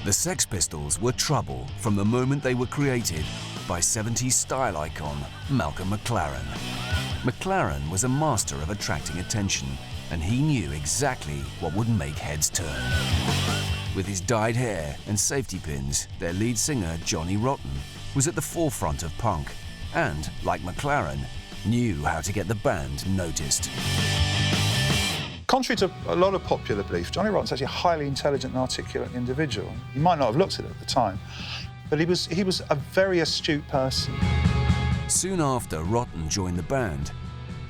The Sex Pistols were trouble from the moment they were created by 70s style icon Malcolm McLaren. McLaren was a master of attracting attention, and he knew exactly what would make heads turn. With his dyed hair and safety pins, their lead singer, Johnny Rotten, was at the forefront of punk and, like McLaren, knew how to get the band noticed. Contrary to a lot of popular belief, Johnny Rotten's actually a highly intelligent and articulate individual. You might not have looked at it at the time, but he was a very astute person. Soon after Rotten joined the band,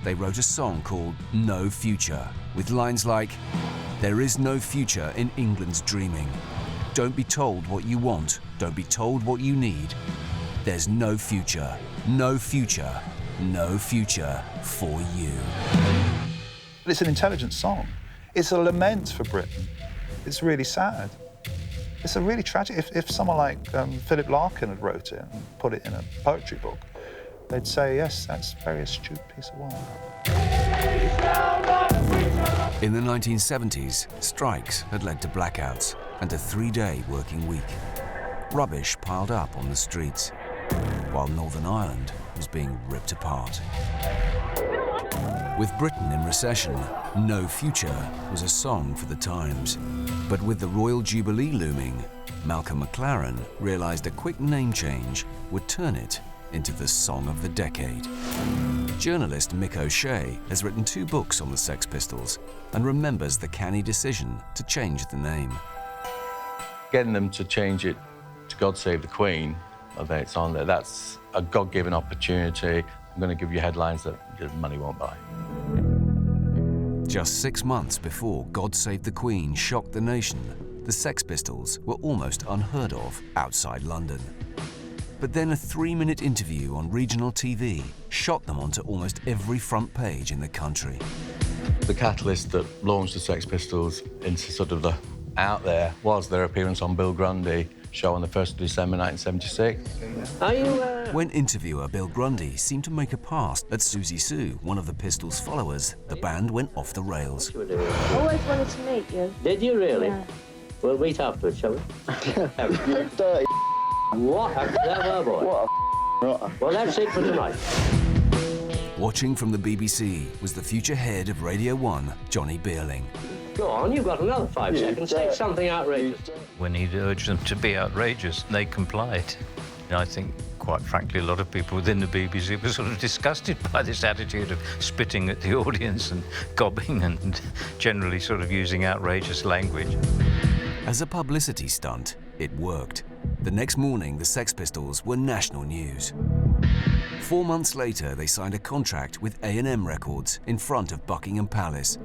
they wrote a song called No Future, with lines like, "There is no future in England's dreaming. Don't be told what you want, don't be told what you need. There's no future, no future, no future for you." It's an intelligent song. It's a lament for Britain. It's really sad. It's a really tragic... If someone like Philip Larkin had wrote it and put it in a poetry book, they'd say, yes, that's a very astute piece of work. In the 1970s, strikes had led to blackouts and a 3-day working week. Rubbish piled up on the streets, while Northern Ireland was being ripped apart. With Britain in recession, No Future was a song for the times. But with the Royal Jubilee looming, Malcolm McLaren realized a quick name change would turn it into the song of the decade. Journalist Mick O'Shea has written 2 books on the Sex Pistols and remembers the canny decision to change the name. Getting them to change it to God Save the Queen, although it's on there, that's a God-given opportunity. I'm going to give you headlines that money won't buy. Just 6 months before God Save the Queen shocked the nation, the Sex Pistols were almost unheard of outside London. But then a 3-minute interview on regional TV shot them onto almost every front page in the country. The catalyst that launched the Sex Pistols into sort of the out there was their appearance on Bill Grundy show on the 1st of December 1976. Are you, When interviewer Bill Grundy seemed to make a pass at Susie Sue, one of the Pistols' followers, the band went off the rails. Always wanted to meet you. Did you really? Yeah. We'll meet afterwards, shall we? You dirty What a clever boy. What a rotter. Well, that's it for tonight. Watching from the BBC was the future head of Radio 1, Johnny Beerling. Go on, you've got another 5 seconds. Take something outrageous. When he urged them to be outrageous, they complied. And I think, quite frankly, a lot of people within the BBC were sort of disgusted by this attitude of spitting at the audience and gobbing and generally sort of using outrageous language. As a publicity stunt, it worked. The next morning, the Sex Pistols were national news. 4 months later, they signed a contract with A&M Records in front of Buckingham Palace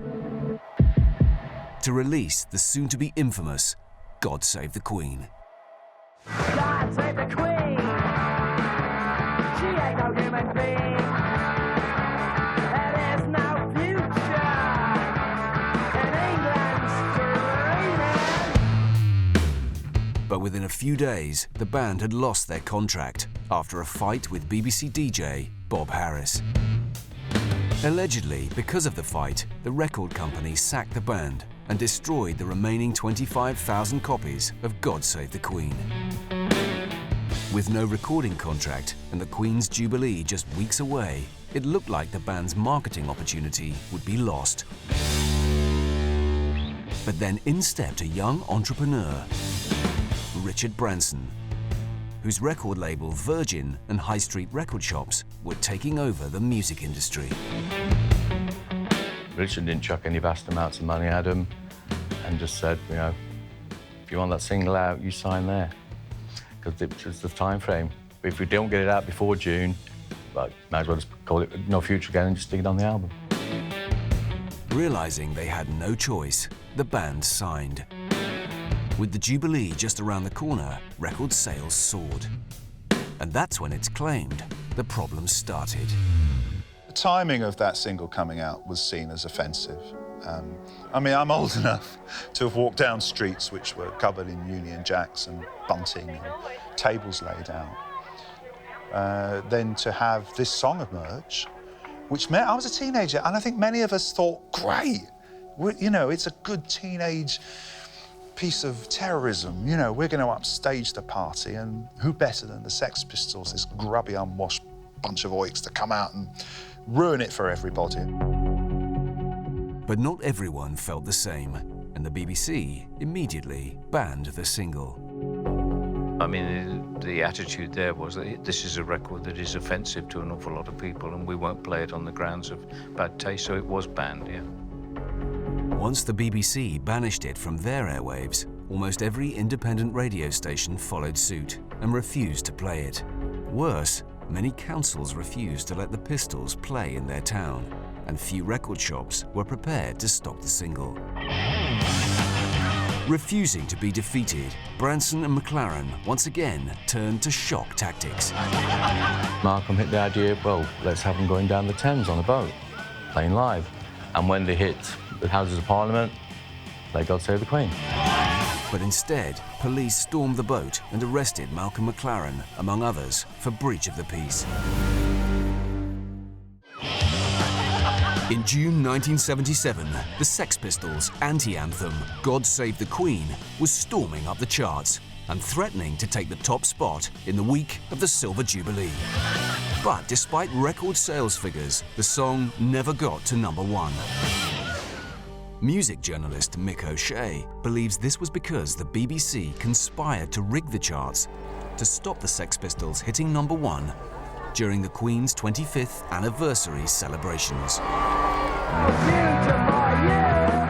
to release the soon-to-be infamous God Save the Queen. God save the Queen! She ain't no human being! There is no future in England's dreaming! But within a few days, the band had lost their contract after a fight with BBC DJ Bob Harris. Allegedly, because of the fight, the record company sacked the band and destroyed the remaining 25,000 copies of God Save the Queen. With no recording contract and the Queen's Jubilee just weeks away, it looked like the band's marketing opportunity would be lost. But then in stepped a young entrepreneur, Richard Branson, whose record label Virgin and high street record shops were taking over the music industry. Richard didn't chuck any vast amounts of money at him and just said, you know, if you want that single out, you sign there. Because it was the time frame. If we don't get it out before June, well, might as well just call it No Future again and just stick it on the album. Realizing they had no choice, the band signed. With the Jubilee just around the corner, record sales soared. And that's when it's claimed the problems started. The timing of that single coming out was seen as offensive. I mean, I'm old enough to have walked down streets which were covered in Union Jacks and bunting and tables laid out. Then to have this song emerge, which meant I was a teenager, and I think many of us thought, great, you know, it's a good teenage piece of terrorism. You know, we're going to upstage the party, and who better than the Sex Pistols, this grubby, unwashed bunch of oiks, to come out and ruin it for everybody. But not everyone felt the same, and the BBC immediately banned the single. I mean, the attitude there was that this is a record that is offensive to an awful lot of people, and we won't play it on the grounds of bad taste, so it was banned, yeah. Once the BBC banished it from their airwaves, almost every independent radio station followed suit and refused to play it. Worse, many councils refused to let the Pistols play in their town, and few record shops were prepared to stock the single. Refusing to be defeated, Branson and McLaren once again turned to shock tactics. Malcolm hit the idea, well, let's have them going down the Thames on a boat, playing live. And when they hit the Houses of Parliament, play God Save the Queen. But instead, police stormed the boat and arrested Malcolm McLaren, among others, for breach of the peace. In June 1977, the Sex Pistols' anti-anthem, God Save the Queen, was storming up the charts and threatening to take the top spot in the week of the Silver Jubilee. But despite record sales figures, the song never got to #1. Music journalist Mick O'Shea believes this was because the BBC conspired to rig the charts to stop the Sex Pistols hitting #1 during the Queen's 25th anniversary celebrations.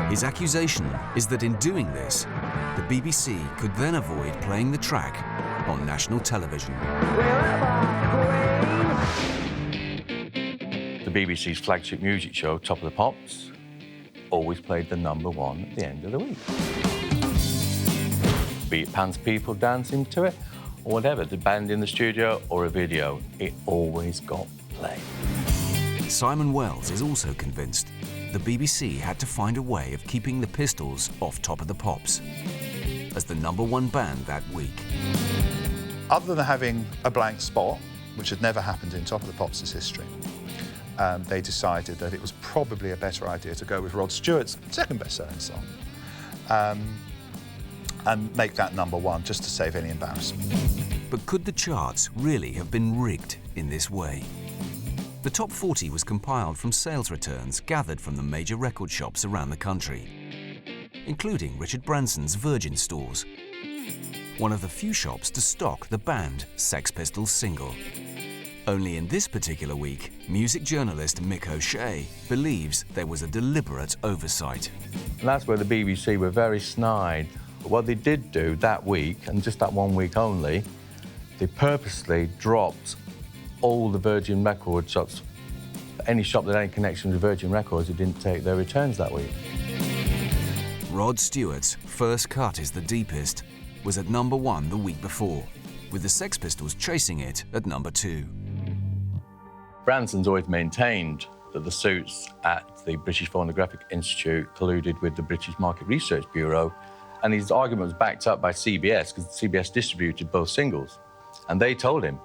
His accusation is that in doing this, the BBC could then avoid playing the track on national television. The BBC's flagship music show, Top of the Pops, always played the #1 at the end of the week. Be it pants people dancing to it, or whatever, the band in the studio or a video, it always got played. Simon Wells is also convinced the BBC had to find a way of keeping the Pistols off Top of the Pops as the #1 band that week. Other than having a blank spot, which had never happened in Top of the Pops' history, they decided that it was probably a better idea to go with Rod Stewart's second best-selling song and make that #1 just to save any embarrassment. But could the charts really have been rigged in this way? The top 40 was compiled from sales returns gathered from the major record shops around the country, including Richard Branson's Virgin stores, one of the few shops to stock the banned Sex Pistols single. Only in this particular week, music journalist Mick O'Shea believes there was a deliberate oversight. And that's where the BBC were very snide. But what they did do that week, and just that 1 week only, they purposely dropped all the Virgin record shops. Any shop that had any connection with Virgin Records, they didn't take their returns that week. Rod Stewart's First Cut is the Deepest was at #1 the week before, with the Sex Pistols chasing it at #2. Branson's always maintained that the suits at the British Phonographic Institute colluded with the British Market Research Bureau, and his argument was backed up by CBS, because CBS distributed both singles. And they told him,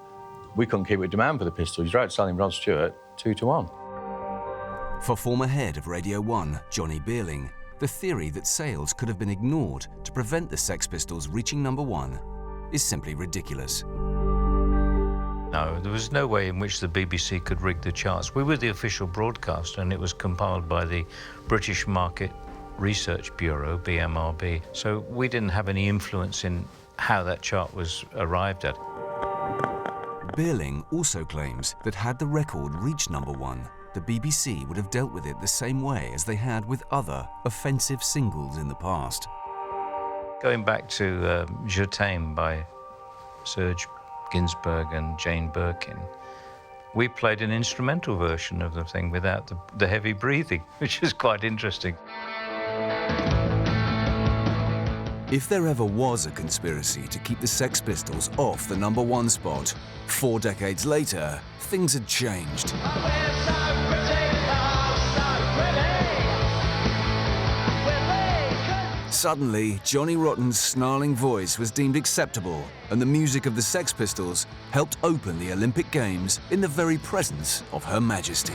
we couldn't keep with demand for the Pistols. You're outselling Rod Stewart 2-1. For former head of Radio 1, Johnny Beerling, the theory that sales could have been ignored to prevent the Sex Pistols reaching #1 is simply ridiculous. No, there was no way in which the BBC could rig the charts. We were the official broadcaster, and it was compiled by the British Market Research Bureau, BMRB, so we didn't have any influence in how that chart was arrived at. Beerling also claims that had the record reached #1, the BBC would have dealt with it the same way as they had with other offensive singles in the past. Going back to Je t'aime by Serge Gainsbourg and Jane Birkin, we played an instrumental version of the thing without the heavy breathing, which is quite interesting. If there ever was a conspiracy to keep the Sex Pistols off the #1 spot, 4 decades later, things had changed. Suddenly, Johnny Rotten's snarling voice was deemed acceptable, and the music of the Sex Pistols helped open the Olympic Games in the very presence of Her Majesty.